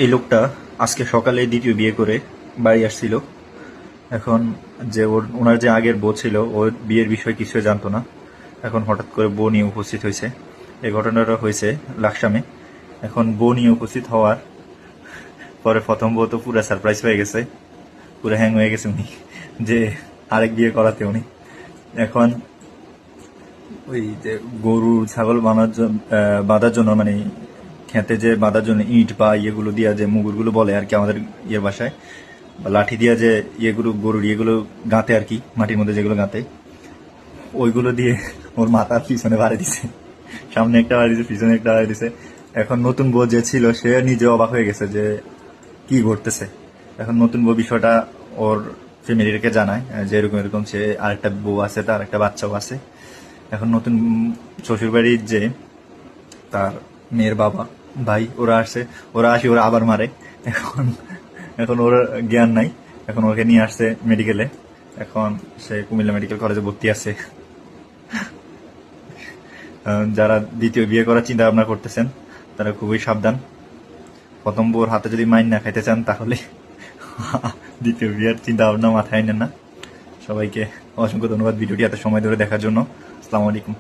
এই লোকটা আজকে সকালে দ্বিতীয় বিয়ে করে বাড়ি আসছিল। এখন যে ওনার যে আগের বউ ছিল, ওর বিয়ের বিষয়ে কিছুই জানতো না। এখন হঠাৎ করে বউ নিয়ে উপস্থিত হয়েছে। এই ঘটনাটা হয়েছে লাকসামে। এখন বউ নিয়ে উপস্থিত হওয়ার পরে প্রথম বউ তো পুরো সারপ্রাইজ হয়ে গেছে, পুরো হ্যাং হয়ে গেছে উনি যে আরেক বিয়ে করাতে উনি। এখন ওই যে গরু ছাগল বাঁধার জন্য মানে খেতে যে বাঁধার জন্য ইট বা ইয়েগুলো দিয়া যে মুগুরগুলো বলে আর কি আমাদের ইয়ের ভাষায়, বা লাঠি দিয়া যে ইয়েগুলো গরুর ইয়েগুলো গাঁতে আর কি, মাটির মধ্যে যেগুলো গাঁতে, ওইগুলো দিয়ে ওর মাথার পিছনে বাড়ি দিছে। সামনে একটা বাড়ি দিছে, পিছনে একটা বাড়ি দিছে। এখন নতুন বউ যে ছিল সে নিজে অবাক হয়ে গেছে যে কি ঘটতেছে। এখন নতুন বউ বিষয়টা ওর ফ্যামিলিকে জানায় যে এরকম এরকম সে আরেকটা বউ আছে, তার একটা বাচ্চাও আছে। এখন নতুন শ্বশুরবাড়ির যে তার মেয়ের বাবা ভাই ওরা আসছে, ওরা আসি ওরা আবার মারে। এখন এখন ওর জ্ঞান নাই। এখন ওকে নিয়ে আসছে মেডিকেলে। এখন সে কুমিল্লা মেডিকেল কলেজে ভর্তি আছে। যারা দ্বিতীয় বিয়ে করার চিন্তা ভাবনা করতেছেন তারা খুবই সাবধান। প্রথম বউর হাতে যদি মাইন না খাইতে চান তাহলে দ্বিতীয় বিয়ের চিন্তা ভাবনা মাথায় নেন না। সবাইকে অসংখ্য ধন্যবাদ ভিডিওটি এত সময় ধরে দেখার জন্য। আসসালামু আলাইকুম।